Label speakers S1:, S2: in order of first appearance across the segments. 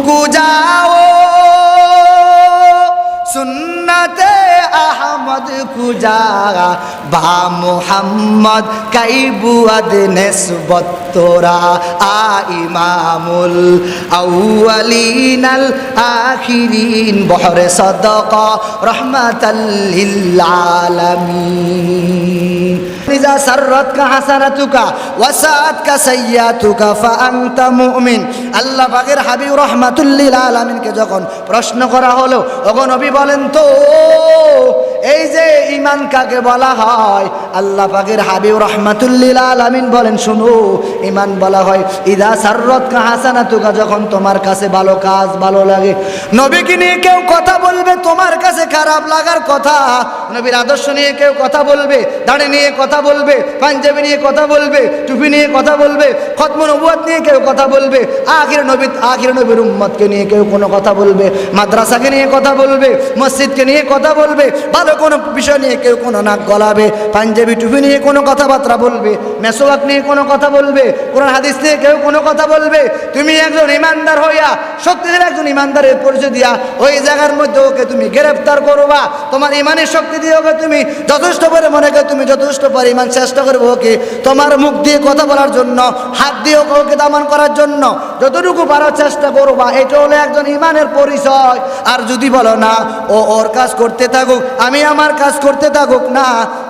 S1: रुक जाओ सुन्नते अहमद कुजा बा मुहम्मद कई बुअद निस्बत तोरा आ इमामुल अव्वलीन अल आखिरीन बहरे सदका रहमतल लिल आलमीन इज़ा सर्रतका हसनतुका वसाअतका सय्यिअतुका फाअंता मुमिन। আল্লাহ পাকের হাবিব রাহমাতুল লিল আলামিনকে যখন প্রশ্ন করা হলো, ওগো নবী বলেন তো এই যে ঈমান কাকে বলা হয়? আল্লাহ পাকের হাবিব রাহমাতুল লিল আলামিন বলেন, শুনো, ঈমান বলা হয় ইযা সাররাতকা হাসানাতুকা, যখন তোমার কাছে ভালো কাজ ভালো লাগে। নবীকে নিয়ে কেউ কথা বলবে, তোমার কাছে খারাপ লাগার কথা। নবীর আদর্শ নিয়ে কেউ কথা বলবে, দাড়ি নিয়ে কথা বলবে, পাঞ্জাবি নিয়ে কথা বলবে, টুপি নিয়ে কথা বলবে, খতম নবুয়ত নিয়ে কেউ কথা বলবে, আখির নবীর উম্মতকে নিয়ে কেউ কোনো কথা বলবে, মাদ্রাসাকে নিয়ে কথা বলবে, মসজিদকে নিয়ে কথা বলবে, ভালো কোনো বিষয় নিয়ে কেউ কোনো নাক গলাবে, পাঞ্জাবি টুপি নিয়ে কোনো কথাবার্তা বলবে, মেসওয়াক নিয়ে কোনো কথা বলবে, কোরআন হাদিস নিয়ে কেউ কোনো কথা বলবে। তুমি একজন ইমানদার হইয়া, শক্তিশালী একজন ইমানদারের পরিচয় দিয়া ওই জায়গার মধ্যে ওকে তুমি গ্রেফতার করবা। তোমার ইমানের শক্তি দিয়ে ওকে তুমি যথেষ্ট পরিমাণে তুমি যথেষ্ট পরিমাণ চেষ্টা করবো ওকে তোমার মুখ দিয়ে কথা বলার জন্য, হাত দিয়ে ওকে দমন করার জন্য যতটুকু পারো চেষ্টা করবা। এটা হলো একজন ইমানের পরিচয়। আর যদি বলো না ও ওর কাজ করতে থাকুক, আমি আমার কাজ করতে থাকুক, না,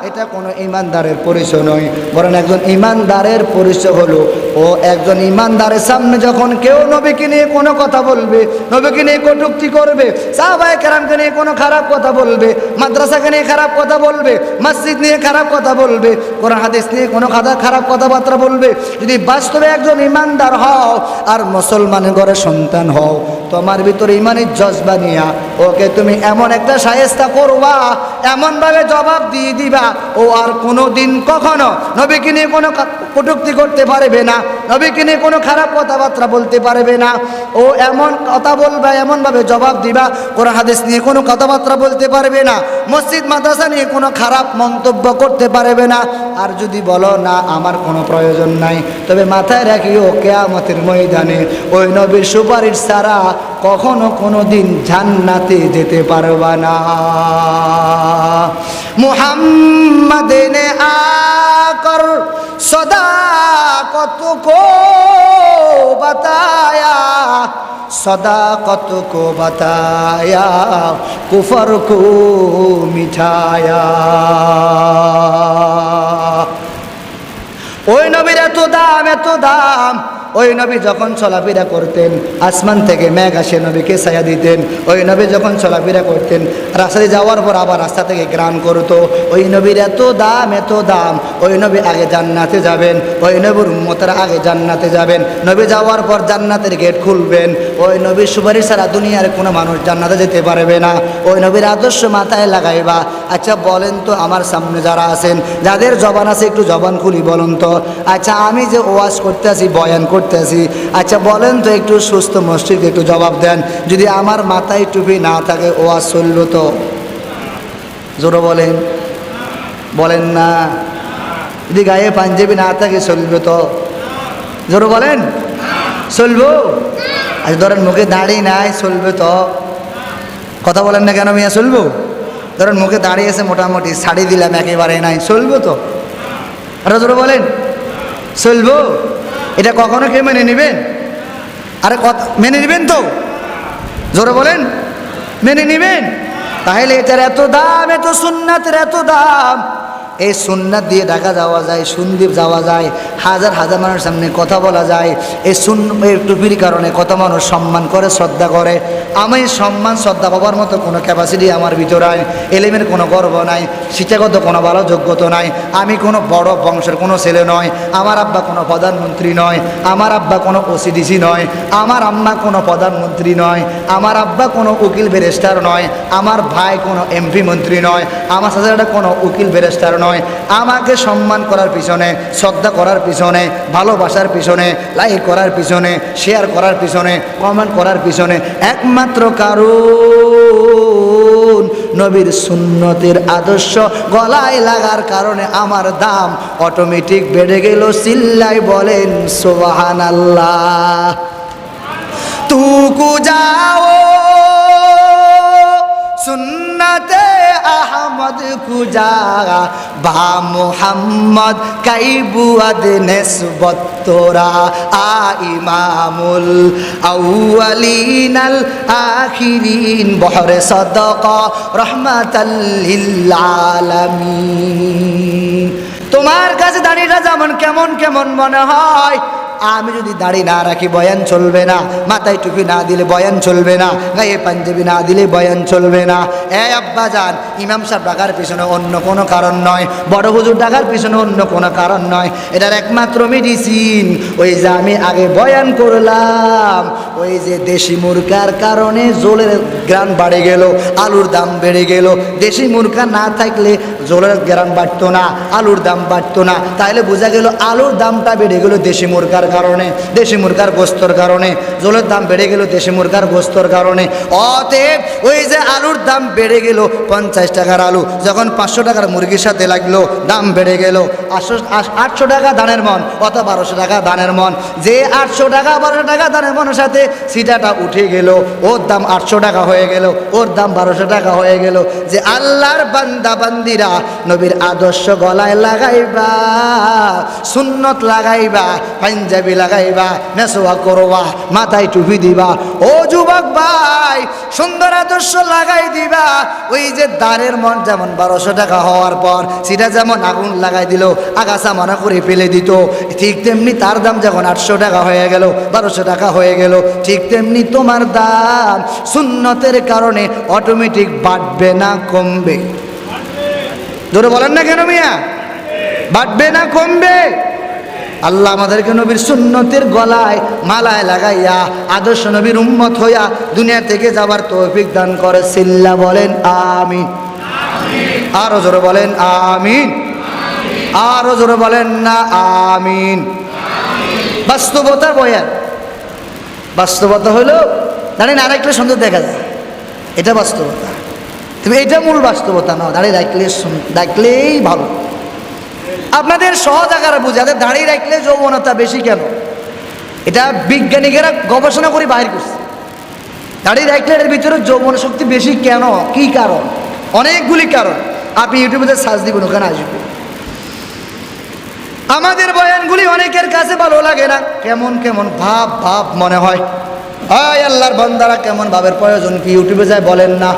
S1: এটা কোনো ইমানদারের পরিচয় নয়। বরং একজন ইমানদারের পরিচয় হলো ও একজন ইমানদারের সামনে যখন কেউ নবীকে নিয়ে কোনো কথা বলবে, নবীকে নিয়ে কটূক্তি করবে, সাহাবায়ে কেরামকে নিয়ে কোনো খারাপ কথা বলবে, মাদ্রাসাকে নিয়ে খারাপ কথা বলবে, মসজিদ নিয়ে খারাপ কথা বলবে, কোরআন হাদিস নিয়ে কোনো খারাপ কথাবার্তা বলবে, যদি বাস্তবে একজন ইমানদার হও আর মুসলমানের ঘরে সন্তান হও, তোমার ভিতরে ইমানের জজবা নিয়া ওকে তুমি এমন একটা শায়েস্তা করবা, এমনভাবে জবাব দিয়ে দিবা, ও আর কোনো দিন কখনো নবীকে নিয়ে কোনো কটূক্তি করতে পারবে না, নবীকে নিয়ে কোনো খারাপ কথাবার্তা বলতে পারবে না। ও এমন কথা বলবা, এমনভাবে জবাব দিবা, কোরআন হাদিস নিয়ে কোনো কথাবার্তা বলতে পারবে না, মসজিদ মাদ্রাসা নিয়ে কোনো খারাপ মন্তব্য করতে পারবে না। আর যদি বলো না আমার কোনো প্রয়োজন নাই, তবে মাথায় রাখিও কিয়ামতের ময়দানে ওই নবীর সুপারিশ ছাড়া কখনো কোনো দিন জান্নাতে যেতে পারবা না। মুহাম্মদ ने आकर सदाकत को बताया, सदाकत को बताया, कुफर को मिठाया। ওই নবীর এত দাম, এত দাম। ওই নবী যখন চলাফেরা করতেন আসমান থেকে মেঘ আসে নবীকে ছায়া দিতেন। ওই নবী যখন চলাফেরা করতেন রাস্তায় যাওয়ার পর আবার রাস্তা থেকে গ্রাম করতো। ওই নবীর এত দাম, এত দাম। ওই নবী আগে জান্নাতে যাবেন, ওই নবীর উম্মতেরা আগে জান্নাতে যাবেন। নবী যাওয়ার পর জান্নাতের গেট খুলবেন। ওই নবীর সুপারিশ ছাড়া দুনিয়ার কোনো মানুষ জান্নাতে যেতে পারবে না। ওই নবীর আদর্শ মাথায় লাগাইবা। আচ্ছা বলেন তো, আমার সামনে যারা আছেন, যাদের জবান আছে একটু জবান খুলি বলুন তো। আচ্ছা আমি যে ওয়াজ করতে আসি, বয়ান করতে আসি, আচ্ছা বলেন তো একটু সুস্থ মস্তিষ্কে একটু জবাব দেন, যদি আমার মাথায় টুপি না থাকে ওয়াজ চললো তো? জোরে বলেন, বলেন না। যদি গায়ে পাঞ্জাবি না থাকে চলবে তো? জোরে বলেন, চলবো? আচ্ছা ধরেন মুখে দাড়ি নাই, চলবে তো? কথা বলেন না কেন মিয়া, চলবো? ধরেন মুখে দাড়ি আছে মোটামুটি, শাড়ি দিলাম একেবারে নাই, চলবো তো? আরে জোরে বলেন, চলবো? এটা কখনো কেউ মেনে নেবেন? আরে কথা মেনে নেবেন তো? জোরে বলেন, মেনে নেবেন? তাহলে এটার এত দাম, এত সুন্নাতের এত দাম। এই সুন্নাত দিয়ে ঢাকা যাওয়া যায়, সন্দ্বীপ যাওয়া যায়, হাজার হাজার মানুষের সামনে কথা বলা যায়। এই টুপির কারণে কত মানুষ সম্মান করে, শ্রদ্ধা করে। আমি সম্মান শ্রদ্ধা পাবার মতো কোনো ক্যাপাসিটি আমার ভিতরে নাই, এলেমের কোনো গর্ব নাই, শিক্ষাগত কোনো ভালো যোগ্যতা নাই, আমি কোনো বড় বংশের কোনো ছেলে নয়, আমার আব্বা কোনো প্রধানমন্ত্রী নয়, আমার আব্বা কোনো ওসিডিসি নয়, আমার আম্মা কোনো প্রধানমন্ত্রী নয়, আমার আব্বা কোনো উকিল ব্যারিস্টার নয়, আমার ভাই কোনো এমপি মন্ত্রী নয়, আমার সাথে কোনো উকিল ব্যারিস্টার নয়। আমাকে সম্মান করার পিছনে, শ্রদ্ধা করার পিছনে, ভালোবাসার পিছনে, লাইক করার পিছনে, শেয়ার করার পিছনে, কমেন্ট করার পিছনে একমাত্র কারণ নবীর সুন্নতের আদর্শ গলায় লাগার কারণে আমার দাম অটোমেটিক বেড়ে গেল। চিল্লাই বলেন সুবহানাল্লাহ। तू को जाओ सुन्नते अहमद कुजा बा मुहम्मद काइबुअद निस्बत तोरा आ इमामुल अव्वलिनल आखिरीन बहरे सदका रहमाताल लिल आलामीन। তোমার কাছে দাড়িটা যেমন কেমন কেমন মনে হয়, আমি যদি দাড়ি না রাখি বয়ান চলবে না, মাথায় টুপি না দিলে বয়ান চলবে না, গায়ে পাঞ্জাবি না দিলে বয়ান চলবে না। আব্বা যান, ইমাম সাহেব ডাকার পিছনে অন্য কোনো কারণ নয়, বড় হুজুর ডাকার পিছনে অন্য কোনো কারণ নয়, এটার একমাত্র মেডিসিন ওই যে আমি আগে বয়ান করলাম, ওই যে দেশি মুরগার কারণে জোলের গ্রান বাড়ে গেল, আলুর দাম বেড়ে গেল। দেশি মুরগা না থাকলে জোলের গ্রান বাড়তো না, আলুর দাম বাড়তো না, তাহলে বোঝা গেল আলুর দামটা বেড়ে গেল দেশি মুরগার কারণে, দেশি মুরগার গোস্তর কারণে। জোলের দাম বেড়ে গেল দেশি মুরগার গোস্তর কারণে। অতএব ওই যে আলুর দাম বেড়ে গেল, 50 টাকার আলু যখন 500 টাকার মুরগির সাথে লাগলো, দাম বেড়ে গেল 800 টাকা দানের মন অথবা 1200 টাকা দানের মন। যে 800 টাকা 1200 টাকা দানের মনের সাথে সিটাটা উঠে গেল, ওর দাম 800 টাকা হয়ে গেল, ওর দাম 1200 টাকা হয়ে গেল। যে আল্লাহর বান্দা বান্দিরা নবীর আদর্শ গলায় লাগাইবা, সুন্নত লাগাইবা, পাঞ্জাবি লাগাইবা, মেসোয়া করবা, মাথায় টুপি দিবা, ও যুবক ভাই সুন্দর আদর্শ লাগাই দিবা। ওই যে দানের মন যেমন 1200 টাকা হওয়ার পর সেটা যেমন আগুন লাগাই দিল, আগাছা মনে করে ফেলে দিত, ঠিক তেমনি তার দাম যখন 800 টাকা হয়ে গেল, 1200 টাকা হয়ে গেল, ঠিক তেমনি তোমার দাম সুন্নতের কারণে অটোমেটিক বাড়বে না কমবে? জোরে বলেন না কেন মিয়া? বাড়বে না কমবে? আল্লাহ আমাদেরকে নবীর সুন্নতের গলায় মালায় লাগাইয়া আদর্শ নবীর উম্মত হইয়া দুনিয়া থেকে যাবার তৌফিক দান করে। সিল্লা বলেন আমিন। আরো জোরে বলেন আমিন। আরো জোরে বলেন না আমিন। বাস্তবতার বয়ান, বাস্তবতা হইল দাঁড়িয়ে না রাখলে সুন্দর দেখা যায়, এটা বাস্তবতা। তবে এটা মূল বাস্তবতা না, দাঁড়িয়ে রাখলেই ভালো। আপনাদের সহজ আকারে বুঝাতে দাঁড়িয়ে রাখলে যৌবনতা বেশি কেন, এটা বিজ্ঞানীরা গবেষণা করে বাহির করছে। দাঁড়িয়ে রাখলে এর ভিতরে যৌবন শক্তি বেশি কেন, কি কারণ? অনেকগুলি কারণ, আপনি ইউটিউবে সার্চ দিবেন, ওখানে আসবে। আমাদের বয়ানগুলি অনেকের কাছে ভালো লাগে না, কেমন কেমন ভাব ভাব মনে হয়। হয় আল্লাহর বান্দারা কেমন ভাবের প্রয়োজন কি ইউটিউবে যায় বলেন না।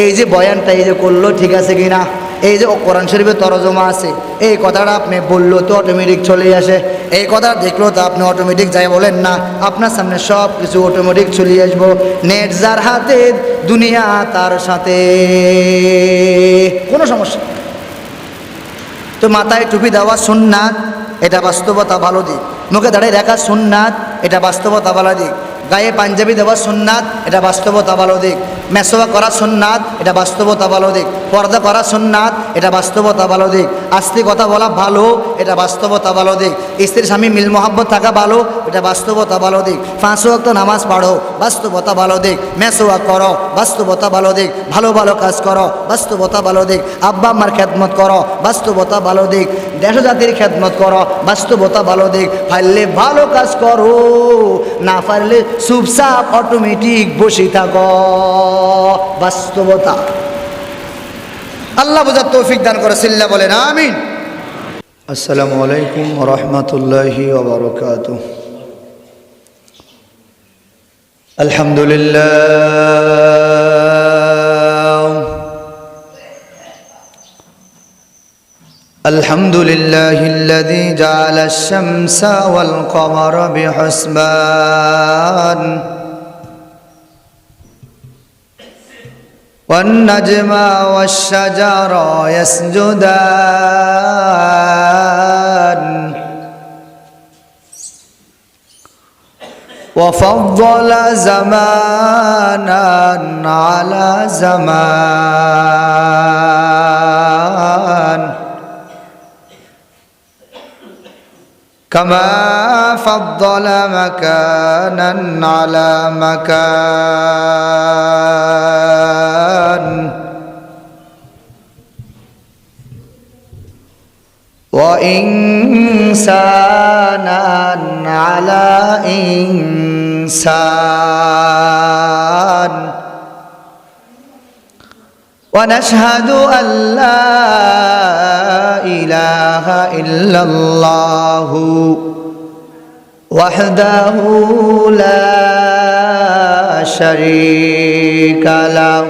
S1: এই যে বয়ানটা এই যে করলো ঠিক আছে কি না, এই যে কোরআন শরীফে তরজমা আছে, এই কথাটা আপনি বললো তো অটোমেটিক চলে আসে, এই কথা দেখলো তো আপনি অটোমেটিক যাই বলেন না, আপনার সামনে সব কিছু অটোমেটিক চলে আসবো। নেট যার হাতে দুনিয়া তার সাথে, কোনো সমস্যা। তো মাথায় টুপি দেওয়া সুন্নাত, এটা বাস্তবতা ভালো দিক। মুখে দাঁড়িয়ে রাখা সুন্নাত, এটা বাস্তবতা ভালো দিক। গায়ে পাঞ্জাবি দেওয়া সুন্নাত, এটা বাস্তবতা ভালো দিক। মেসোয়া করা সুন্নাত, এটা বাস্তবতা ভালো দিক। পর্দা করা সুন্নাত, এটা বাস্তবতা ভালো দিক। আস্তে কথা বলা ভালো, এটা বাস্তবতা ভালো দিক। স্ত্রীর স্বামী মিল মোহাব্বত থাকা ভালো, এটা বাস্তবতা ভালো দিক। 5 ওয়াক্ত নামাজ পড়ো, বাস্তবতা ভালো দিক। মেসোয়া করো, বাস্তবতা ভালো দিক। ভালো ভালো কাজ করো, বাস্তবতা ভালো দিক। আব্বা আম্মার খেদমত করো, বাস্তবতা ভালো দিক। দেশ জাতির খেদমত করো, বাস্তবতা ভালো দিক। পারলে ভালো কাজ করো, না পারলে চুপচাপ অটোমেটিক বসে থাকো, বাস্তবতা। আল্লাহ বুঝার তৌফিক দান করে। সিল্লা বলেন আমিন। আসসালামু আলাইকুম ওয়া রাহমাতুল্লাহি ওয়া বারাকাতুহু। আলহামদুলিল্লাহ, আলহামদুলিল্লাহিল্লাযী জাআলা আশ-শামসা ওয়াল কমারা বিহুসবান والنجم والشجر يسجدان وفضل زمانا على زمان كما فضل مكانا على مكان وإنسانا على إنسان الإنسان ونشهد أن لا إله إلا الله وحده لا شريك له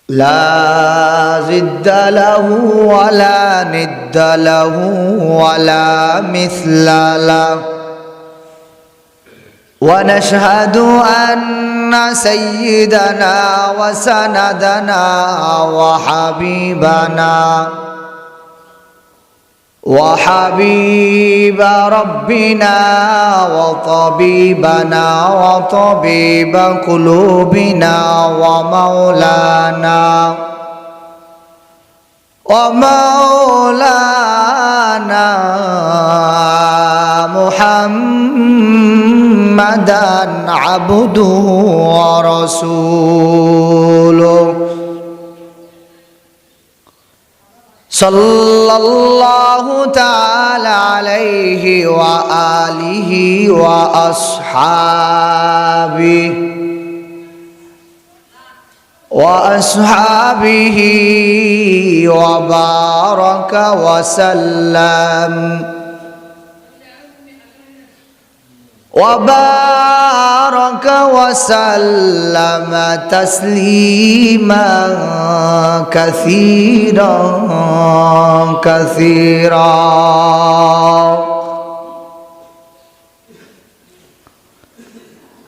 S1: لا ضد له ولا ند له ولا مثل له ونشهد أن سيدنا وسندنا وحبيب ربنا وطبيبنا وطبيب قلوبنا ومولانا محمدا عبده ورسوله صلى الله تعالى عليه وآله وأصحابه وبارك وسلم تسليما كثيرا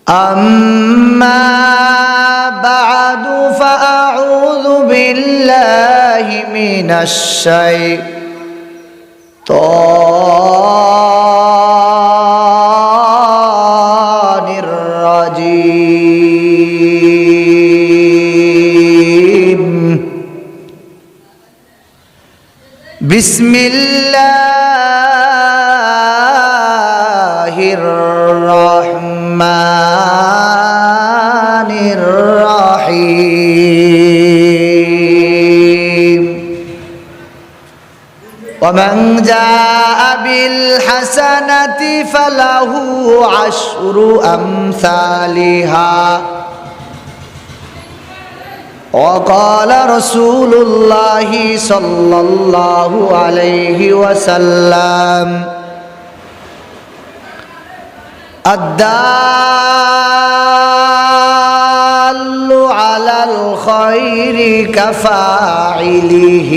S1: أما بعد فأعوذ بالله من الشيطان الرجيم بسم الله الرحمن الرحيم ومن جاء بالحسنة فله عشر أمثالها وقال رسول الله صلى الله عليه وسلم الدال على الخير كفاعله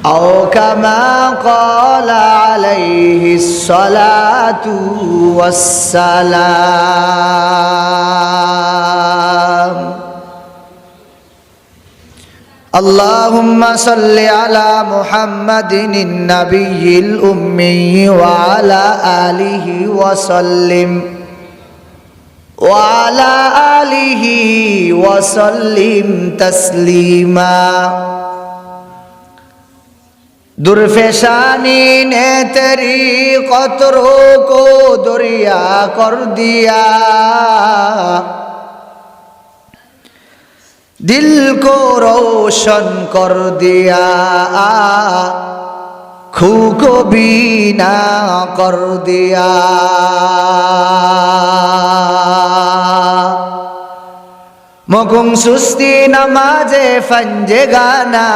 S1: أو كما قال عليه الصلاة والسلام اللهم صل على محمد النبي الأمي وعلى آله وسلم تسليما दुर्फेशानी ने तेरी कतरों को दरिया कर दिया दिल को रोशन कर दिया खू को बीना कर दिया मुकुम सुस्ती नमाजे फंजे गाना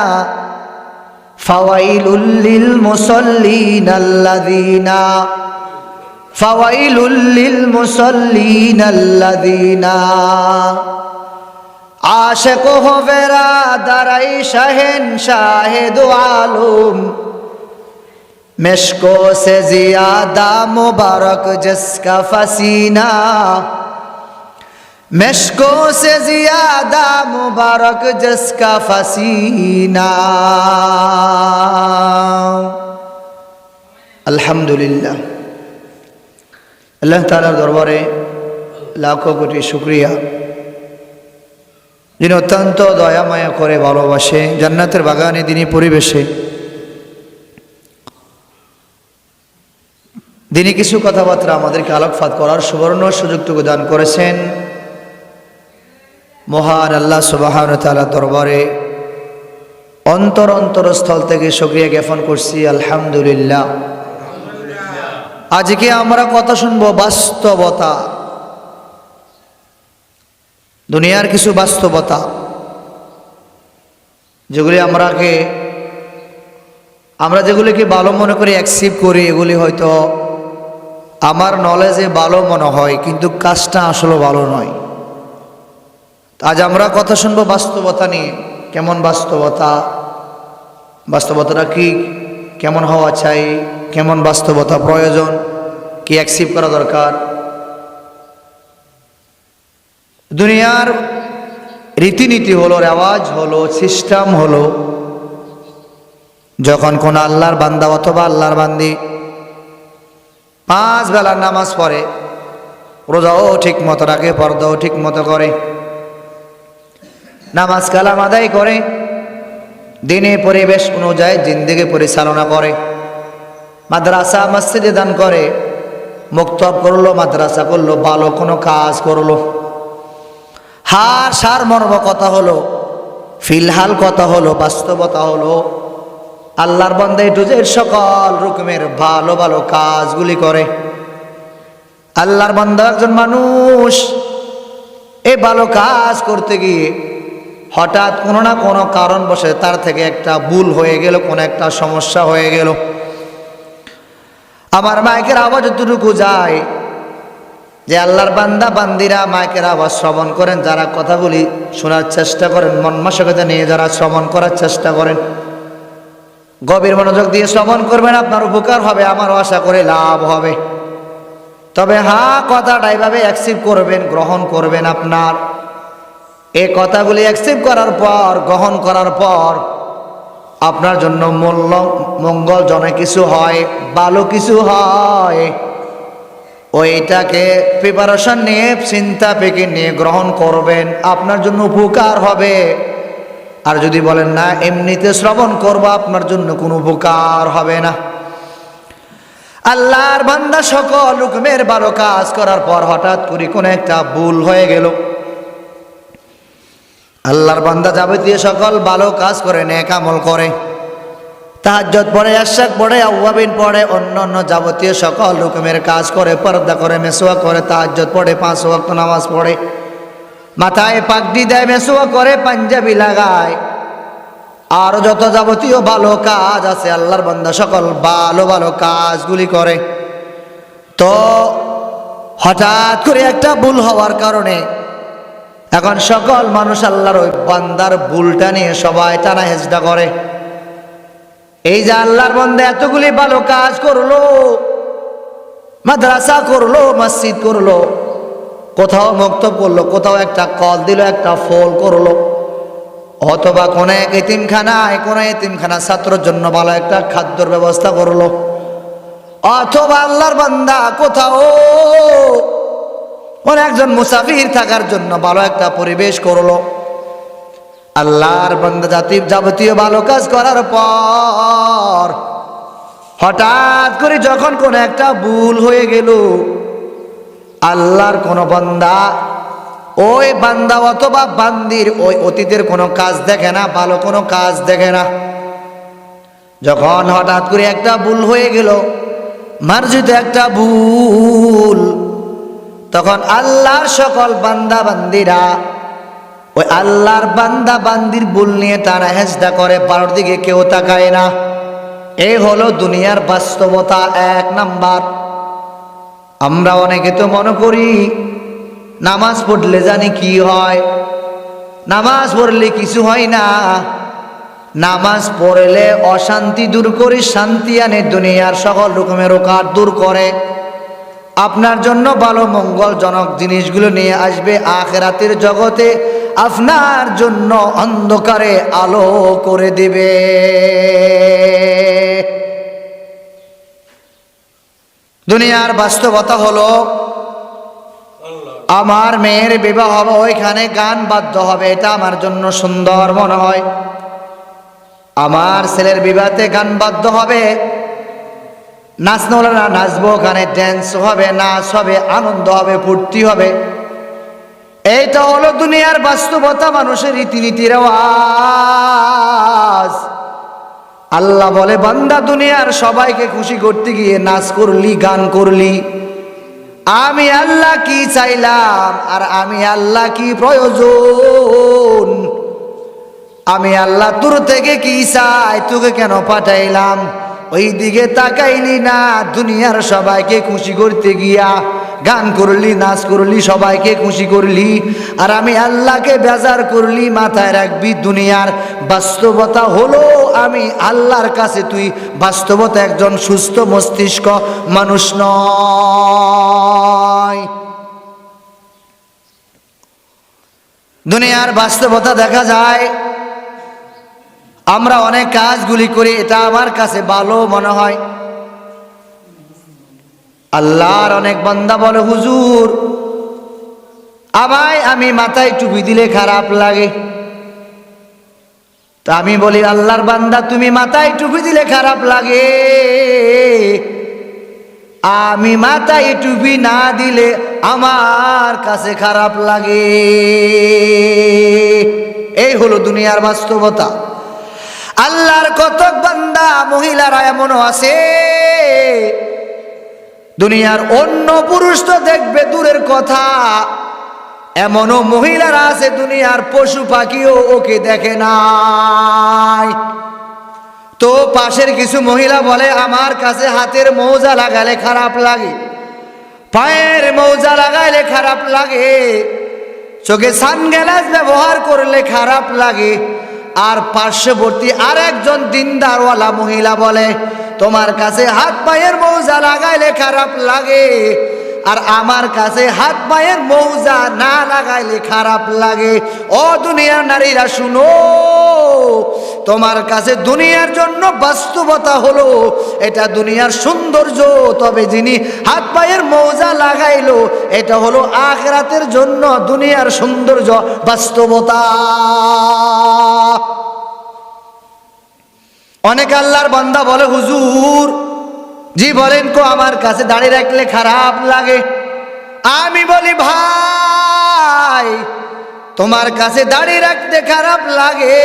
S1: فويل للمصلين الذين عاشق हो बेरादर शहंशाह दो आलम मिश्कों से ज़्यादा मुबारक जिसका फसीना मिश्कों से ज़्यादा मुबारक जिसका फसीना अल्हम्दुलिल्लाह अल्लाह ताआलार दरबारे लाखों कोटी शुक्रिया যিনি অত্যন্ত দয়া মায়া করে ভালোবাসে জান্নাতের বাগানে তিনি পরিবেশে দিনে কিছু কথাবার্তা আমাদেরকে আলোকপাত করার সুবর্ণ সুযোগটুকু দান করেছেন মহান আল্লাহ সুবহানাহু ওয়া তাআলার দরবারে অন্তরস্থল থেকে শুকরিয়া জ্ঞাপন করছি আলহামদুলিল্লাহ আজকে আমরা কথা শুনবো বাস্তবতা, দুনিয়ার কিছু বাস্তবতা যেগুলি আমরা যেগুলিকে ভালো মনে করি, অ্যাকসেপ্ট করি, এগুলি হয়তো আমার নলেজে ভালো মনে হয়, কিন্তু কাজটা আসলে ভালো নয়। আজ আমরা কথা শুনবো বাস্তবতা নিয়ে। কেমন বাস্তবতা, বাস্তবতাটা কি, কেমন হওয়া চাই, কেমন বাস্তবতা প্রয়োজন, কি অ্যাকসেপ্ট করা দরকার। দুনিয়ার রীতিনীতি হলো, রেওয়াজ হলো, সিস্টেম হলো, যখন কোন আল্লাহর বান্দা অথবা আল্লাহর বান্দি 5 বেলার নামাজ পড়ে, রোজাও ঠিক মতো রাখে, পর্দাও ঠিক মতো করে, নামাজ কালাম আদায় করে, দিনে পরিবেশ অনুযায়ী জিন্দেগি পরিচালনা করে, মাদ্রাসা মসজিদে দান করে, মুক্তব করলো, মাদ্রাসা করলো, ভালো কোনো কাজ করলো, হার সার মর্ম কথা হলো, ফিলহাল কথা হলো, বাস্তবতা হলো আল্লাহর বান্দা এ টু জেড সকল রকমের ভালো ভালো কাজগুলি করে। আল্লাহর বান্দা একজন মানুষ এই ভালো কাজ করতে গিয়ে হঠাৎ কোনো না কোনো কারণ বসে তার থেকে একটা ভুল হয়ে গেল, কোনো একটা সমস্যা হয়ে গেল। আমার মাইকের আওয়াজ যতটুকু যায়, যে আল্লাহর বান্দা বান্দিরা মাইকের আওয়াজ শ্রবণ করেন, যারা কথাগুলি শোনার চেষ্টা করেন, মন মানসিকতা নিয়ে যারা শ্রবণ করার চেষ্টা করেন, গভীর মনোযোগ দিয়ে শ্রবণ করবেন, আপনার উপকার হবে, আমারও আশা করে লাভ হবে। তবে কথাটা এইভাবে অ্যাকসেপ্ট করবেন, গ্রহণ করবেন। আপনার এই কথাগুলি অ্যাকসেপ্ট করার পর, গ্রহণ করার পর আপনার জন্য মঙ্গলজনক কিছু হয়, ভালো কিছু হয়, ওইটাকে প্রিপারেশন নিয়ে, চিন্তা পেকে নিয়ে গ্রহণ করবেন, আপনার জন্য উপকার হবে। আর যদি বলেন না এমনিতে শ্রবণ করবো, আপনার জন্য কোনো উপকার হবে না। আল্লাহর বান্দা সকল রকমের ভালো কাজ করার পর হঠাৎ করে কোনো একটা ভুল হয়ে গেল। আল্লাহর বান্দা যাবতীয় সকল ভালো কাজ করে, নেক আমল করে, তাহাজ্জুদ পড়ে, ইশরাক পড়ে, আওয়াবিন পড়ে, অন্য যাবতীয় সকল রকমের কাজ করে, পর্দা করে, মেসওয়াক করে, তাহাজ্জুদ পড়ে, 5 ওয়াক্ত নামাজ পড়ে, মাথায় পাগড়ি দেয়, মেসওয়াক করে, পাঞ্জাবি লাগায়, আর যত যাবতীয় ভালো কাজ আছে আল্লাহর বান্দা সকল ভালো ভালো কাজগুলি করে। তো হঠাৎ করে একটা ভুল হওয়ার কারণে এখন সকল মানুষ আল্লাহর ওই বান্দার ভুলটা নিয়ে সবাই টানা হেজড়া করে। এই যে আল্লাহর বান্দা এতগুলি ভালো কাজ করলো, মাদ্রাসা করলো, মসজিদ করলো, কোথাও মক্তব করলো, কোথাও একটা কল দিল, একটা ফল করলো, অথবা কোন এক এতিমখানায়, কোন এতিমখানা ছাত্রের জন্য ভালো একটা খাদ্যর ব্যবস্থা করলো, অথবা আল্লাহর বান্দা কোথাও কোন একজন মুসাফির থাকার জন্য ভালো একটা পরিবেশ করলো। আল্লাহর বান্দা যাবতীয় ভালো কাজ করার পর হঠাৎ করে যখন কোন একটা ভুল হয়ে গেল, আল্লাহর কোন বান্দা ওই বান্দা অথবা বান্দির ওই অতীতের কোনো কাজ দেখে না, ভালো কোনো কাজ দেখে না। যখন হঠাৎ করে একটা ভুল হয়ে গেল, মার্জিত একটা ভুল, তখন আল্লাহর সকল বান্দা বান্দিরা ওই আল্লাহর বান্দা বান্দির ভুল নিয়ে টানা হেঁচড়া করে, পারোর দিকে কেউ তাকায় না। এই হলো দুনিয়ার বাস্তবতা 1 নাম্বার। আমরা অনেকে তো মনে করি নামাজ পড়লে জানি কি হয়, নামাজ পড়লে কিছু হয় না, নামাজ পড়লে অশান্তি দূর করে, শান্তি আনে, দুনিয়ার সকল রকমের রোকার দূর করে, আপনার জন্য ভালো মঙ্গলজনক জিনিসগুলো নিয়ে আসবে, আখিরাতের জগতে আপনার জন্য অন্ধকারে আলো করে দিবে। দুনিয়ার বাস্তবতা হলো আমার মেয়ের বিবাহ হবে, ওইখানে গান বাদ্য হবে, এটা আমার জন্য সুন্দর মনে হয়। আমার ছেলের বিবাহে গান বাদ্য হবে, নাচনোরা নাচবো, ওখানে ড্যান্স হবে, নাচ হবে, আনন্দ হবে, ফুর্তি হবে। এইটা হলো দুনিয়ার বাস্তবতা, মানুষের রীতিনীতি রেওয়াজ। আল্লাহ বলে, বান্দা দুনিয়ার সবাইকে খুশি করতে গিয়ে নাচ করলি, গান করলি, আমি আল্লাহ কি চাইলাম আর আমি আল্লাহ কি প্রয়োজন? আমি আল্লাহ তোর থেকে কি চাই, তোকে কেন পাঠাইলাম? ওই দিকে তাকাইলি না, দুনিয়ার সবাইকে খুশি করতে গিয়া গান করলি, নাচ করলি, সবাইকে খুশি করলি, আর আমি আল্লাহকে বেজার করলি। মাথায় রাখবি, দুনিয়ার বাস্তবতা হলো আমি আল্লাহর কাছে তুই বাস্তবতা একজন সুস্থ মস্তিষ্ক মানুষ নয়। দুনিয়ার বাস্তবতা দেখা যায়, আমরা অনেক কাজগুলি করি, এটা আমার কাছে ভালো মনে হয়। আল্লাহর অনেক বান্দা বলে, হুজুর আমায় আমি মাথায় টুপি দিলে খারাপ লাগে। তা আমি বলি, আল্লাহর বান্দা তুমি মাথায় টুপি দিলে খারাপ লাগে, আমি মাথায় টুপি না দিলে আমার কাছে খারাপ লাগে। এই হলো দুনিয়ার বাস্তবতা। আল্লাহর কতক বান্দা মহিলারা এমনও আছে, দুনিয়ার অন্য পুরুষ তো দেখবে দূরের কথা, এমনও মহিলারা আছে দুনিয়ার পশু পাখিও ওকে দেখে নাই। তো পাশের কিছু মহিলা বলে, আমার কাছে হাতের মৌজা লাগালে খারাপ লাগে, পায়ের মৌজা লাগাইলে খারাপ লাগে, চোখে সানগ্লাস ব্যবহার করলে খারাপ লাগে। আর পার্শ্ববর্তী আর একজন দিনদারওয়ালা মহিলা বলে, তোমার কাছে হাত পায়ের মৌজা লাগাইলে খারাপ লাগে, আর আমার কাছে হাত পায়ের মৌজা না লাগাইলে খারাপ লাগে। ও দুনিয়ার নারীরা শুনো, তোমার কাছে দুনিয়ার জন্য বাস্তবতা হলো এটা দুনিয়ার সৌন্দর্য, তবে যিনি হাত পায়ের মৌজা লাগাইলো এটা হলো আখিরাতের জন্য দুনিয়ার সৌন্দর্য, বাস্তবতা। অনেক আল্লাহর বান্দা বলে, হুজুর জি বলেন কো, আমার কাছে দাঁড়িয়ে রাখলে খারাপ লাগে। আমি বলি, ভাই তোমার কাছে দাঁড়িয়ে রাখতে খারাপ লাগে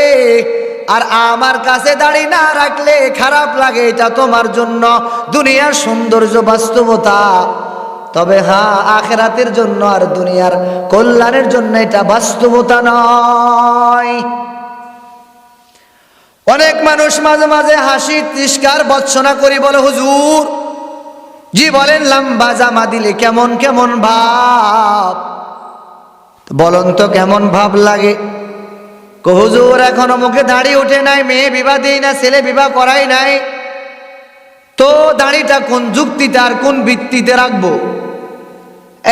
S1: আর আমার কাছে দাড়ি না রাখলে খারাপ লাগে, এটা তোমার জন্য দুনিয়ার সৌন্দর্য, বাস্তবতা। তবে হ্যাঁ, আখিরাতের জন্য আর দুনিয়ার কল্যাণের জন্য এটা বাস্তবতা নয়। অনেক মানুষ মাঝে মাঝে হাসি তিরস্কার ভর্ৎসনা করি, বলে হুজুর জি বলেন লম্বা জামা দিলে কেমন কেমন ভাব, বলুন তো কেমন ভাব লাগে? হুজুর এখনো মুখে দাড়ি ওঠে নাই, মেয়ে বিবাহ দেই না, ছেলে বিবাহ করাই নাই, তো দাড়িটা কোন যুক্তিতে আর কোন ভিত্তিতে রাখবো?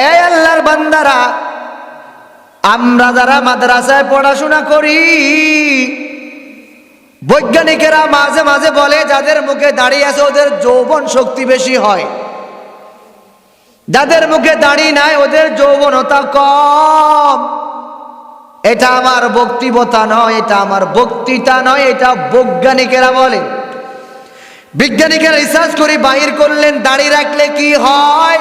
S1: এই আল্লাহর বান্দারা, আমরা যারা মাদ্রাসায় পড়াশোনা করি, বৈজ্ঞানিকেরা মাঝে মাঝে বলে যাদের মুখে দাড়ি আছে ওদের যৌবন শক্তি বেশি হয়, যাদের মুখে দাড়ি নাই ওদের যৌবনতা কম। এটা আমার বক্তব্যতা নয়, এটা আমার বক্তৃতা নয়, এটা বৈজ্ঞানিকেরা বলে। বিজ্ঞানিকেরা রিসার্চ করে বাহির করলেন দাড়ি রাখলে কি হয়,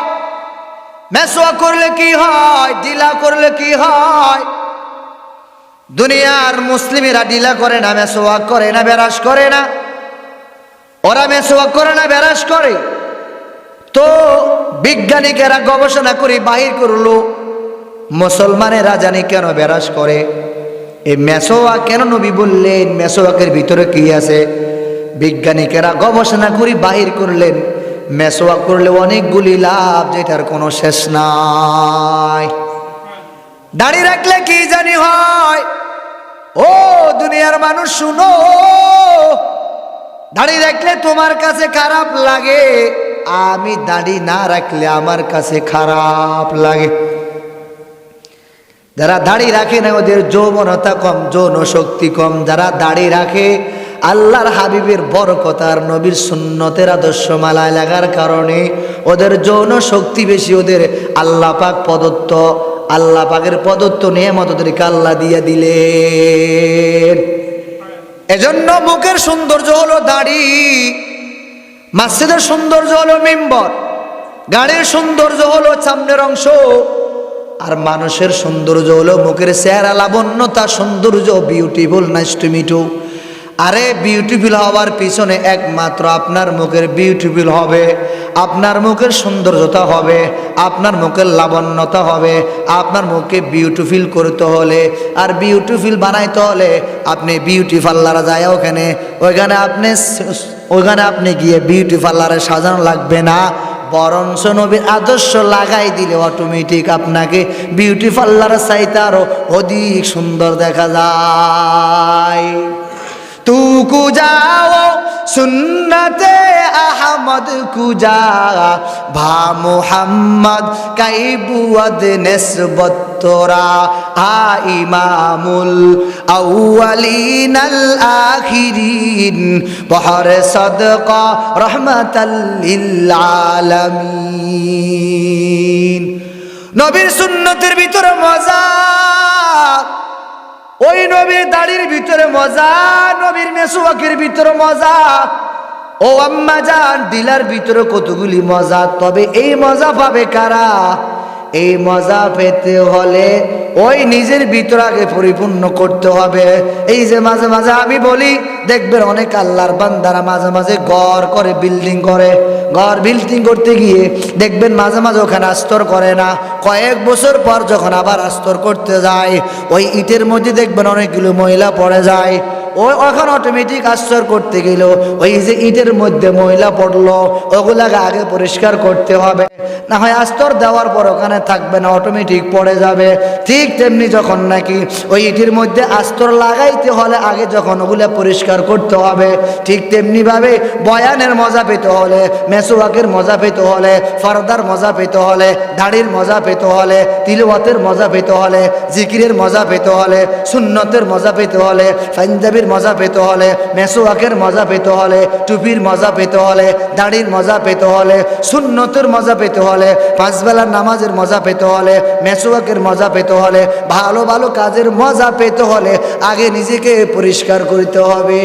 S1: মেসওয়াক করলে কি হয়, ডিলা করলে কি হয়। দুনিয়ার মুসলিমেরা ডিলা করে না, মেসওয়াক করে না, বেরাস করে না। ওরা মেসওয়াক করে না, বেরাস করে। তো বিজ্ঞানিকেরা গবেষণা করে বাহির করলো মুসলমানেরা জানি কেন বেরাস করে। এই মেসওয়াক কেন নবী বললেন, মেসওয়াকের ভিতরে কি আছে? বিজ্ঞানিকেরা গবেষণা করে বাহির করলেন মেসওয়াক করলে অনেকগুলি লাভ, যেটার কোনো শেষ নাই। দাড়ি রাখলে কি জানি হয়? ও দুনিয়ার মানুষ শুনো, দাড়ি রাখলে তোমার কাছে খারাপ লাগে, আমি দাড়ি না রাখলে আমার কাছে খারাপ লাগে। যারা দাড়ি রাখে না ওদের যৌবনতা কম, যৌন শক্তি কম। যারা দাড়ি রাখে আল্লাহর হাবিবের বরকত আর নবীর সুন্নতের আদর্শ মালায় লাগার কারণে ওদের যৌন শক্তি বেশি। ওদের আল্লাহ পাক প্রদত্ত, আল্লাহ পাকের প্রদত্ত নিয়ামত ওদেরকে আল্লাহ দিয়ে দিলেন। এজন্য মুখের সৌন্দর্য হলো দাড়ি, মসজিদের সৌন্দর্য হলো মিম্বর, গাড়ির সৌন্দর্য হলো সামনের অংশ, আর মানুষের সৌন্দর্য হলো মুখের চেহারা, লাবণ্যতা, সৌন্দর্য, beautiful, nice to meet you. আরে বিউটিফুল হওয়ার পিছনে একমাত্র আপনার মুখের বিউটিফুল হবে, আপনার মুখের সৌন্দর্যতা হবে, আপনার মুখের লাবণ্যতা হবে। আপনার মুখকে বিউটিফুল করতে হলে আর বিউটিফুল বানাইতে হলে আপনি বিউটি পার্লারে যায় ওইখানে আপনি গিয়ে বিউটি পার্লারে সাজানো লাগবে না, বরঞ্চ নবীর আদর্শ লাগাই দিলে অটোমেটিক আপনাকে বিউটি পার্লারের চাইতে আরো অধিক সুন্দর দেখা যায়। তু কুজাও সুন্নতে আহমদ কুজা ভা মুহাম্মদ কাইবুয়াদ নিসবত তোরা আ ইমামুল আউয়ালিন আল আখিরিন বহর সদকা রহমাতাল লিল আলামিন। নবীর সুন্নতের ভিতরে মজা, ওই নবীর দাড়ির ভিতরে মজা, নবীর মেসওয়াকের ভিতরে মজা, ও আম্মা জান দিলার ভিতরে কতগুলি মজা। তবে এই মজা পাবে কারা? এই মজা পেতে হলে ওই নিজের ভিতর আগে পরিপূর্ণ করতে হবে। এই যে মাঝে মাঝে আমি বলি, দেখবেন অনেক আল্লাহর বান্দারা মাঝে মাঝে ঘর করে, বিল্ডিং করে, ঘর বিল্ডিং করতে গিয়ে দেখবেন মাঝে মাঝে ওখানে আস্তর করে না, কয়েক বছর পর যখন আবার আস্তর করতে যায় ওই ইটের মধ্যে দেখবেন অনেকগুলো ময়লা পড়ে যায়। ওই এখন অটোমেটিক আস্তর করতে গেল ওই যে ইটের মধ্যে ময়লা পড়লো ওগুলাকে আগে পরিষ্কার করতে হবে, না হয় আস্তর দেওয়ার পর ওখানে থাকবে না, অটোমেটিক পড়ে যাবে। ঠিক তেমনি যখন নাকি ওই ইটের মধ্যে আস্তর লাগাইতে হলে আগে যখন ওগুলা পরিষ্কার করতে হবে, ঠিক তেমনিভাবে বয়ানের মজা পেতে হলে, মেসওয়াকের মজা পেতে হলে, ফরদার মজা পেতে হলে, দাড়ির মজা পেতে হলে, তিলওয়াতের মজা পেতে হলে, জিকিরের মজা পেতে হলে, সুন্নতের মজা পেতে হলে, পাঞ্জাবির মজা পেতে হলে, মেসওয়াকের মজা পেতে হলে, টুপির মজা পেতে হলে, দাড়ির মজা পেতে হলে, সুন্নতের মজা পেতে হলে, পাঁচ বেলার নামাজের মজা পেতে হলে, মেসওয়াকের মজা পেতে হলে, ভালো ভালো কাজের মজা পেতে হলে আগে নিজেকে পরিষ্কার করতে হবে।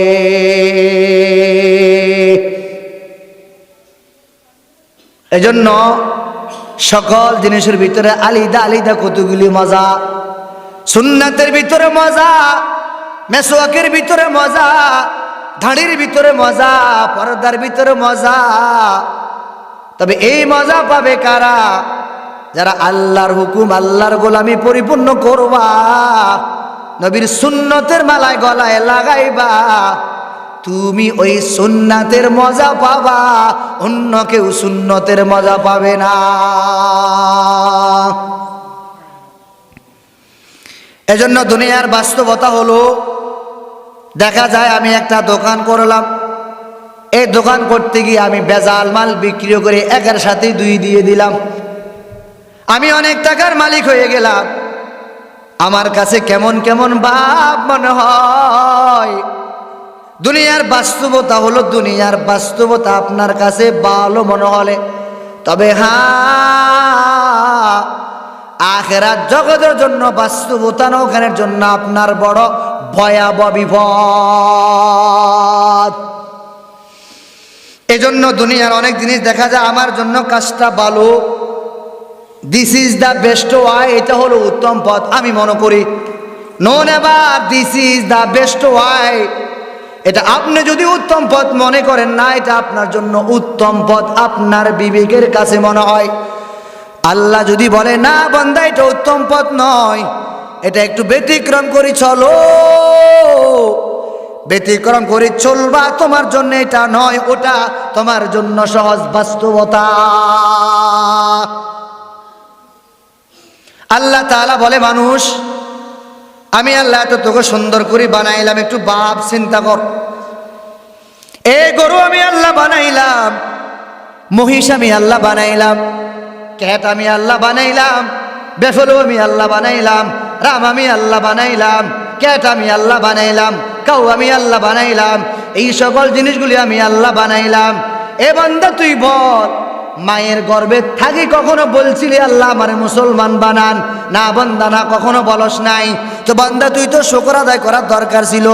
S1: এজন্য সকল জিনিসের ভিতরে আলিদা আলিদা কতগুলি মজা। সুন্নাতের ভিতরে মজা, মেসওয়াকের ভিতরে মজা, দাড়ির ভিতরে মজা, পর্দার ভিতরে মজা। তবে এই মজা পাবে কারা? যারা আল্লাহর হুকুম, আল্লাহর গোলামি পরিপূর্ণ করবা, নবীর সুন্নতের মালায় গলায় লাগাইবা, তুমি ওই সুন্নাতের মজা পাবা, অন্য কেউ সুন্নতের মজা পাবে না। এজন্য দুনিয়ার বাস্তবতা হলো, দেখা যায় আমি একটা দোকান করলাম, এই দোকান করতে গিয়ে আমি বেজাল মাল বিক্রি করে একের সাথে দুই দিয়ে দিলাম, আমি অনেক টাকার মালিক হয়ে গেলাম। আমার কাছে কেমন কেমন ভাব মনে হয়। দুনিয়ার বাস্তবতা হলো, দুনিয়ার বাস্তবতা আপনার কাছে ভালো মনে হলে, তবে হ্যাঁ আখিরাত জগতের জন্য বাস্তবতা না, ওখানের জন্য আপনার বড় ভয়াবহ বিপদ। এজন্য দুনিয়ার অনেক জিনিস দেখা যায় আমার জন্য কাজটা ভালো, this is the best way, এটা হলো উত্তম পথ আমি মনে করি। No never this is the best way, এটা আপনি যদি উত্তম পথ মনে করেন না, এটা আপনার জন্য উত্তম পথ আপনার বিবেকের কাছে মনে হয়। আল্লাহ যদি বলে না বান্দা এটা উত্তম পথ নয়, এটা একটু ব্যতিক্রম করে চলো, ব্যতিক্রম করে চলবা, তোমার জন্য এটা নয়, ওটা তোমার জন্য সহজ বাস্তবতা। আল্লাহ তাআলা বলে, মানুষ আমি আল্লাহ এত তোকে সুন্দর করে বানাইলাম, একটু ভাব চিন্তা কর। এই গরু আমি আল্লাহ বানাইলাম, মহিষ আমি আল্লাহ বানাইলাম, ক্যাট আমি আল্লাহ বানাইলাম, বেফলো আমি আল্লাহ বানাইলাম, রাম আমি আল্লাহ বানাইলাম, ক্যাট আমি আল্লাহ বানাইলাম, কাউ আমি আল্লাহ বানাইলাম, এই সকল জিনিসগুলি আমি আল্লাহ বানাইলাম। এ বান্দা তুই বল, মায়ের গর্ভে থাকি কখনো বলছিলি আল্লাহ আমারে মুসলমান বানান? না বান্দা, না কখনো বলস নাই। তো বান্দা তুই তো শুকর আদায় করার দরকার ছিল।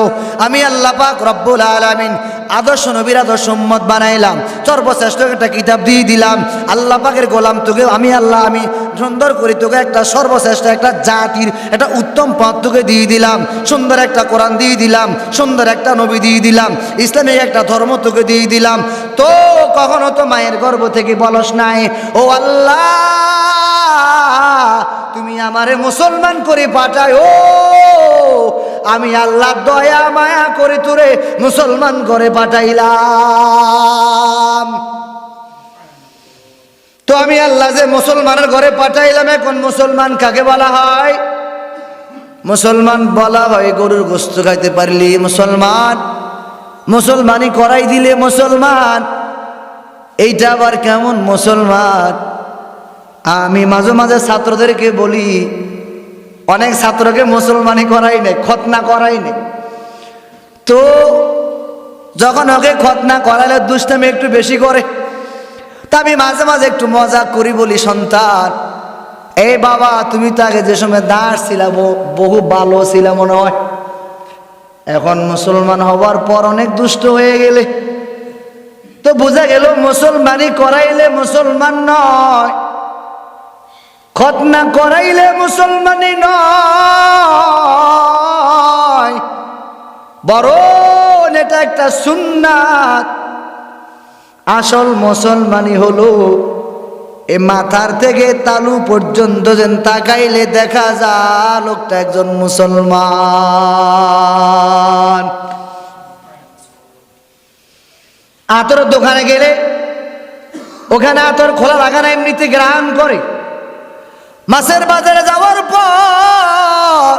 S1: আমি আল্লাহ পাক রব্বুল আলামিন আদর্শ নবীর আদর্শ উম্মত বানাইলাম, সর্বশ্রেষ্ঠ একটা কিতাব দিয়ে দিলাম। আল্লাহ পাকের গোলাম তোকে আমি আল্লাহ আমি সুন্দর করে তোকে একটা সর্বশ্রেষ্ঠ একটা জাতির একটা উত্তম পথ তোকে দিয়ে দিলাম, সুন্দর একটা কোরআন দিয়ে দিলাম, সুন্দর একটা নবী দিয়ে দিলাম, ইসলামিক একটা ধর্ম তোকে দিয়ে দিলাম। তো কখনো তো মায়ের গর্ভ থেকে বলস নাই ও আল্লাহ তুমি আমারে মুসলমান করে পাঠায়, ও আমি আল্লাহ দয়া মায়া করে তোরে মুসলমান করে পাঠাইলাম। তো আমি আল্লাহ যে মুসলমানের ঘরে পাঠাইলাম, এখন মুসলমান কাকে বলা হয়? মুসলমান বলা হয় গরুর গোশত খাইতে পারলি মুসলমান, মুসলমানি করাই দিলে মুসলমান। এইটা আবার কেমন মুসলমান? আমি মাঝে মাঝে ছাত্রদেরকে বলি, অনেক ছাত্রকে মুসলমানি করাই নেই, খতনা করাই নেই। তো যখন ওকে খতনা করালে দুষ্টামি একটু বেশি করে, তা আমি মাঝে মাঝে একটু মজা করি, বলি সন্তান এই বাবা তুমি তো আগে যে সময় দাঁড় ছিল বহু ভালো ছিল মনে হয়, এখন মুসলমান হবার পর অনেক দুষ্ট হয়ে গেলে। তো বোঝা গেল মুসলমানি করাইলে মুসলমান নয়, খতনা করাইলে মুসলমানি নয়, বরং এটা একটা সুন্নাত। আসল মুসলমানি হলো এ মাথার থেকে তালু পর্যন্ত যেন তাকাইলে দেখা যায় লোকটা একজন মুসলমান। আতরের দোকানে গেলে ওখানে আতর খোলা লাগানো এমনিতে গ্রাম করে, মাছের বাজারে যাওয়ার পর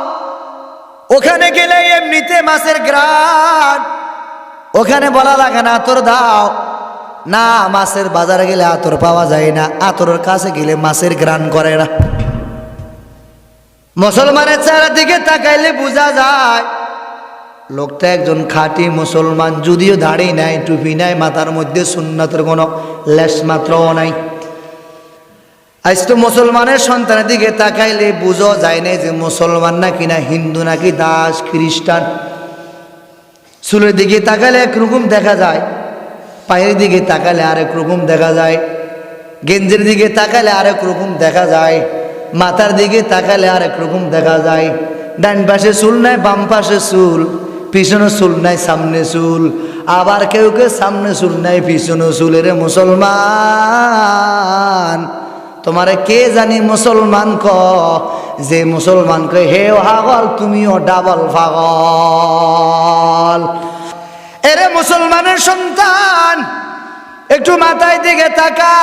S1: ওখানে গেলে এমনিতে মাছের গ্রাম, ওখানে বলা লাগে না আতর দাও, না মাছের বাজারে গেলে আতর পাওয়া যায় না, আতরের কাছে গেলে মাছের গ্রান করে না। মুসলমানের চেহারা দিকে তাকাইলে বোঝা যায় লোকটা একজন খাঁটি মুসলমান, যদিও দাড়ি নাই, টুপি নাই, মাথার মধ্যে সুন্নাতের কোনো লেশ মাত্রও নাই। আজ তো মুসলমানের সন্তানের দিকে তাকাইলে বুঝা যায় না যে মুসলমান নাকি না হিন্দু নাকি দাস খ্রিস্টান। চুলের দিকে তাকাইলে একরকম দেখা যায়, পায়ের দিকে তাকালে আরেক রকম দেখা যায়, গেঞ্জির দিকে তাকালে আরেক রকম দেখা যায়, মাথার দিকে তাকালে আরেক রকম দেখা যায়। ডান পাশে চুল নাই, বাম পাশে চুল, পিছনে চুল নাই, সামনে চুল, আবার কেউ কেউ সামনে চুল নাই, পিছনে চুলের মুসলমান। তোমারে কে জানি মুসলমান ক, যে মুসলমান কে হে পাগল তুমিও ডাবল পাগল। এরে মুসলমানের সন্তান একটু মাথায় দিকে তাকা,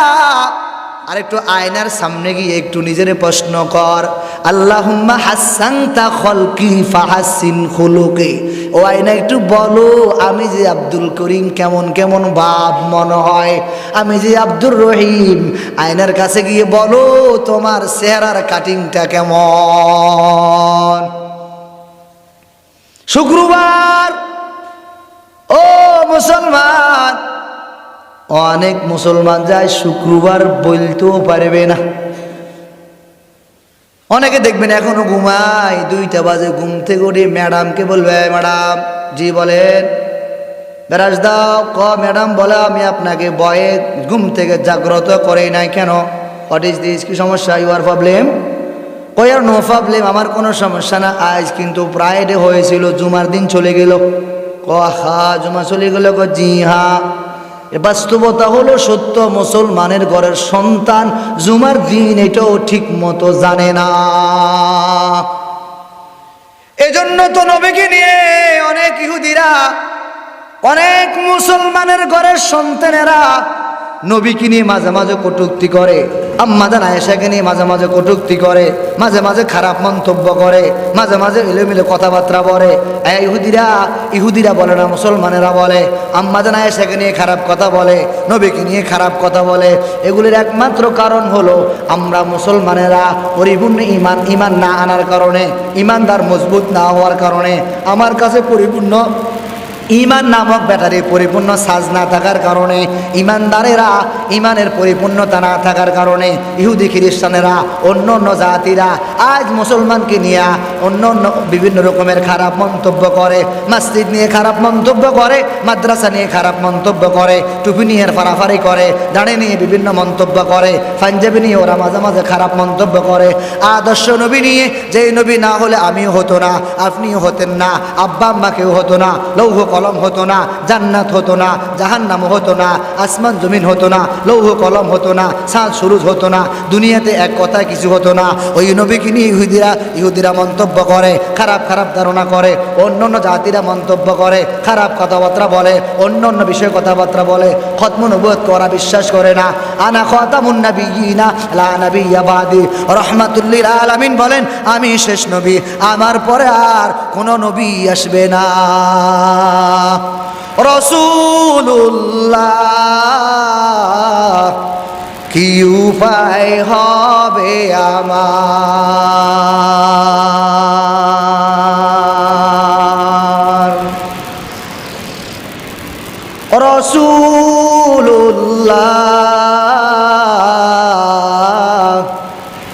S1: আর একটু আয়নার সামনে গিয়ে একটু নিজের প্রশ্ন কর, আল্লাহুম্মা হাসানতা খলকি ফাহাসিন খুলুকি। ও আয়না একটু বলো আমি যে আব্দুল করিম কেমন কেমন ভাব মনে হয়, আমি যে আব্দুর রহিম। আয়নার কাছে গিয়ে বলো তোমার চেহারার কাটিংটা কেমন। শুক্রবার ও মুসলমান, অনেক মুসলমান যায় শুক্রবার বলতেও পারবে না। অনেকে দেখবেন এখনো ঘুমায়, 2টা বাজে ঘুম থেকে উঠে ম্যাডামকে বলবে ম্যাডাম, জি বলেন, বেরাস দাও। ম্যাডাম বলে আমি আপনাকে ভয়ে ঘুম থেকে জাগ্রত করেই নাই কেন, হোয়াট ইজ দিস, কি সমস্যা, ইউর প্রবলেম? কই আর নো প্রবলেম, আমার কোনো সমস্যা না, আজ কিন্তু ফ্রাইডে হয়েছিল, জুমার দিন চলে গেল। হা জুমা চলে গেল? জি হ্যাঁ। বাস্তবতা হলো সত্য, মুসলমানের ঘরের সন্তান জুমার দিন এটাও ঠিক মতো জানে না। এজন্য তো নবীকে নিয়ে অনেক ইহুদিরা, অনেক মুসলমানের ঘরের সন্তানেরা নবীকে নিয়ে মাঝে মাঝে কটূক্তি করে, আম্মা জান আয়েশাকে নিয়ে মাঝে মাঝে কটূক্তি করে, মাঝে মাঝে খারাপ মন্তব্য করে, মাঝে মাঝে এলোমেলো কথাবার্তা বলে। ইহুদিরা বলে না, মুসলমানেরা বলে। আম্মা জান আয়েশাকে নিয়ে খারাপ কথা বলে, নবীকে নিয়ে খারাপ কথা বলে। এগুলির একমাত্র কারণ হলো আমরা মুসলমানেরা পরিপূর্ণ ইমান না আনার কারণে, ইমানদার মজবুত না হওয়ার কারণে, আমার কাছে পরিপূর্ণ ইমান নামক ব্যাটারি পরিপূর্ণ সাজ না থাকার কারণে, ইমানদারেরা ইমানের পরিপূর্ণতা না থাকার কারণে ইহুদি খ্রিস্টানেরা অন্য অন্য জাতিরা আজ মুসলমানকে নিয়ে অন্য অন্য বিভিন্ন রকমের খারাপ মন্তব্য করে। মসজিদ নিয়ে খারাপ মন্তব্য করে, মাদ্রাসা নিয়ে খারাপ মন্তব্য করে, টুপি নিয়ে ফাড়াফাড়ি করে, দাঁড়ে নিয়ে বিভিন্ন মন্তব্য করে, পাঞ্জাবি নিয়ে ওরা মাঝে মাঝে খারাপ মন্তব্য করে। আদর্শ নবী নিয়ে, যে নবী না হলে আমিও হতো না, আপনিও হতেন না, আব্বা আম্মাকেও হতো না, লৌহ কলম হতো না, জান্নাত হতো না, জাহান্নাম হতো না, আসমান জমিন হতো না, লৌহ কলম হতো না, চাঁদ সুরুজ হতো না, দুনিয়াতে এক কথায় কিছু হতো না। ওই নবীকে নিয়ে ইহুদিরা মন্তব্য করে, খারাপ খারাপ ধারণা করে, অন্য অন্য জাতিরা মন্তব্য করে, খারাপ কথাবার্তা বলে, অন্য অন্য বিষয়ে কথাবার্তা বলে, খতমুন নবুয়ত করা বিশ্বাস করে না। আনা খাতামুন নাবিয়িনা লা নাবিয়্যা বাদি, রাহমাতুল লিল আলামিন বলেন আমি শেষ নবী, আমার পরে আর কোনো নবী আসবে না। রাসূলুল্লাহ কি উপায় হবে আমার, রাসূলুল্লাহ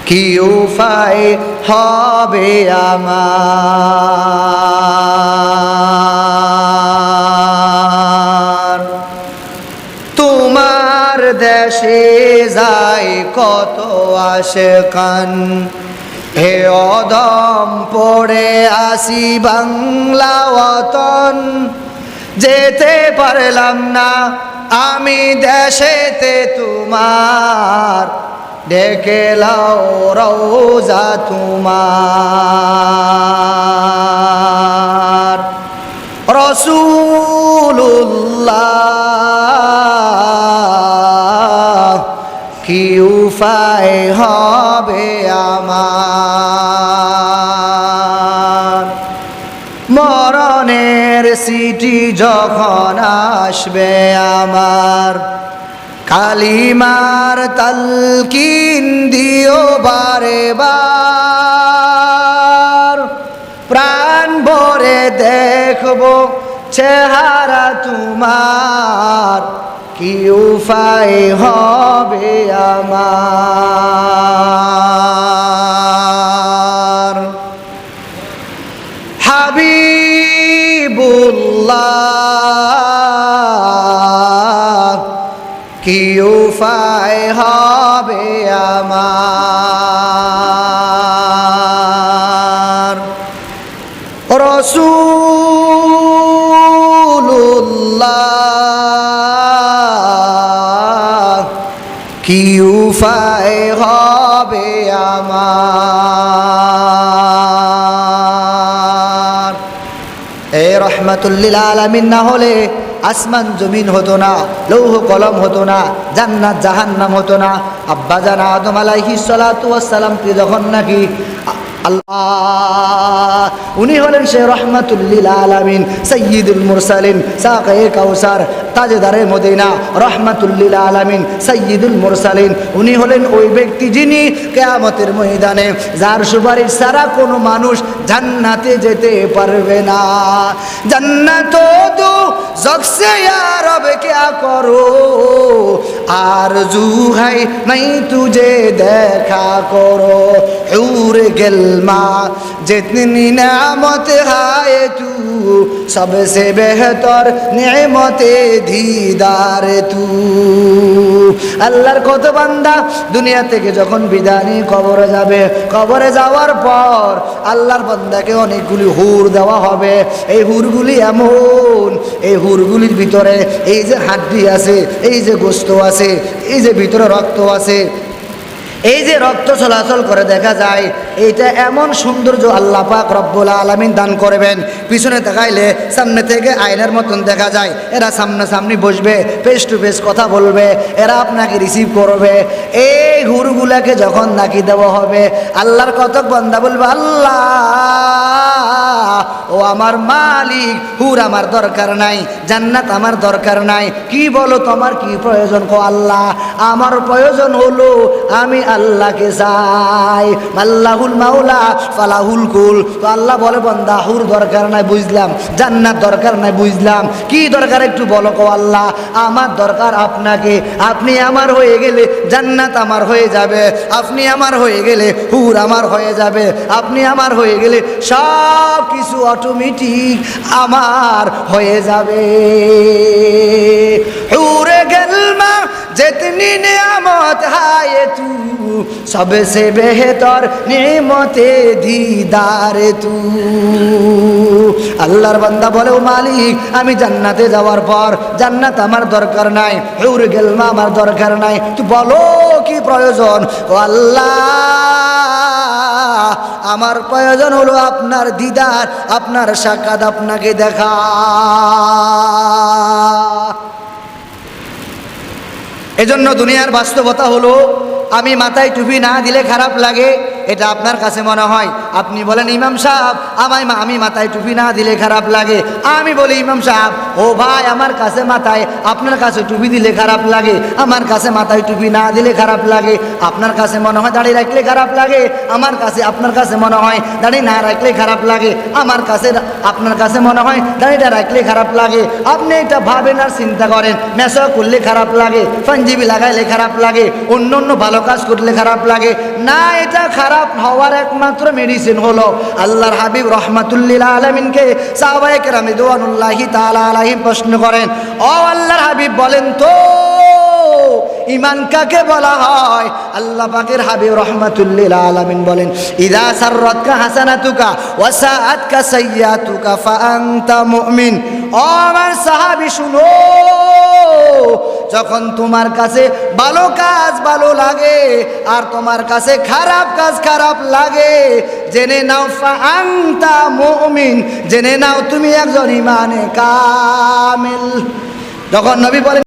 S1: কি উপায় হবে আমার। তোমার দেশে যাই কত আশিকান, হে অদম পড়ে আসি বাংলা ওয়াতন, যেতে পারলাম না আমি দেশেতে তোমার, ডেকে লাও রওজা তোমার। রাসূলুল্লাহ কি উপায় হবে আমার, মরণের সিটি যখন আসবে আমার, কালিমার তালকিন দিও বারে বার, প্রাণ ভরে দেখব চেহারা তোমার, কি উপায় হবে আমার। হাবিবুল্লাহ কি উপায় হবে আমার, রাসূলুল্লাহ কি উপায় হবে আমার। এ রাহমাতুল লিল আলামিন না হলে আসমান জমিন হতো না, লৌহ কলম হতো না, জান্নাত জাহান্নাম হতো না। আব্বাজান আদম আলাইহিস সালাতু ওয়াস সালামকে যখন নাকি আল্লাহ, উনি হলেন সে রহমাতুল লিল আলামিন, সাইয়্যিদুল মুরসালিন, সাকায়ে কাউসার, তাজদারে মদিনা, রহমাতুল লিল আলামিন, সাইয়্যিদুল মুরসালিন। উনি হলেন ওই ব্যক্তি যিনি কিয়ামতের ময়দানে যার সুপারিশ ছাড়া কোনো মানুষ জান্নাতে যেতে পারবে না। জান্নাত দো জগসে ইয়া রব क्या करो, आरज़ू है मैं तुझे देखा करो, हूर गिल्मा जितनी नेमत है तू, सबसे बेहतर नेमत दीदार तू। আল্লাহর কত বান্দা দুনিয়া থেকে যখন বিদায় নিয়ে কবরে যাবে, কবরে যাওয়ার পর আল্লাহর বান্দাকে অনেকগুলি হুর দেওয়া হবে। এই হুরগুলি এমন, এই হুরগুলির ভিতরে এই যে হাড্ডি আছে, এই যে গোশত আছে, এই যে ভিতরে রক্ত আছে, এই যে রক্ত চলাচল করে দেখা যায়, এইটা এমন সৌন্দর্য আল্লাহ পাক রব্বুল আলামিন দান করবেন। পিছনে তাকাইলে সামনে থেকে আয়নার মতন দেখা যায়। এরা সামনাসামনি বসবে, ফেস টু ফেস কথা বলবে, এরা আপনাকে রিসিভ করবে। এই হুরগুলাকে যখন নাকি দেওয়া হবে, আল্লাহর কত বান্দা বলবে আল্লাহ ও আমার মালিক, হুর আমার দরকার নাই, জান্নাত আমার দরকার নাই, কি বলো তোমার কি প্রয়োজন? কো আল্লাহ আমার প্রয়োজন হলো আমি আল্লাহকে চাই, আল্লাহুল মাওলা ফালাহুল কুল। তো আল্লাহ বলে বান্দা হুর দরকার নাই বুঝলাম, জান্নাত দরকার নাই বুঝলাম, কি দরকার একটু বলো। কো আল্লাহ আমার দরকার আপনাকে, আপনি আমার হয়ে গেলে জান্নাত আমার হয়ে যাবে, আপনি আমার হয়ে গেলে হুর আমার হয়ে যাবে, আপনি আমার হয়ে গেলে সব কিছু অটোমেটিক আমার হয়ে যাবে। হুরে গেলমা जितनी नेमत है ये तू सबसे बेहतर नेमते दीदार तू। আল্লাহর বান্দা বলে ও মালিক আমি জান্নাতে যাওয়ার পর জান্নাত আমার দরকার নাই, হুর গেলমা আমার দরকার নাই, তুই বলো কি প্রয়োজন? ও আল্লাহ আমার প্রয়োজন হলো আপনার দিদার, আপনার সাক্ষাৎ, আপনাকে দেখা। এজন্য দুনিয়ার বাস্তবতা হলো আমি মাথায় টুপি না দিলে খারাপ লাগে, এটা আপনার কাছে মনে হয়। আপনি বলেন ইমাম সাহেব আমি মাথায় টুপি না দিলে খারাপ লাগে, আমি বলি ইমাম সাহেব ও ভাই আমার কাছে মাথায় আপনার কাছে টুপি দিলে খারাপ লাগে, আমার কাছে মাথায় টুপি না দিলে খারাপ লাগে, আপনার কাছে মনে হয় দাড়ি রাখলে খারাপ লাগে, আমার কাছে আপনার কাছে মনে হয় দাড়ি না রাখলে খারাপ লাগে, আমার কাছে আপনার কাছে মনে হয় দাড়িটা রাখলে খারাপ লাগে। আপনি এটা ভাবেন আর চিন্তা করেন, মেসা করলে খারাপ লাগে, পাঞ্জাবি লাগাইলে খারাপ লাগে, অন্য অন্য ভালো কাজ করলে খারাপ লাগে না, এটা খারাপ হওয়ার একমাত্র মেডিসিন হলো আল্লাহর হাবিব রহমাতুল্লিল আলামিনকে সাহাবায়ে কেরাম রিদওয়ানুল্লাহি তাআলা আলাইহিম প্রশ্ন করেন, ও আল্লাহর হাবিব বলেন তো ঈমান কাকে বলা হয়? আল্লাহ পাকের হাবিব রহমাতুল্লিল আলামিন বলেন ইযা সাররাতকা হাসানাতুকা ওয়া সাআতকা সাইয়্যাতুকা ফাআনতা মুমিন। ও আমার সাহাবী শুনো, যখন তোমার কাছে ভালো কাজ ভালো লাগে আর তোমার কাছে খারাপ কাজ খারাপ লাগে, জেনে নাও ফাআনতা মুমিন, জেনে নাও তুমি একজন ঈমানে কামিল। যখন নবী বলেন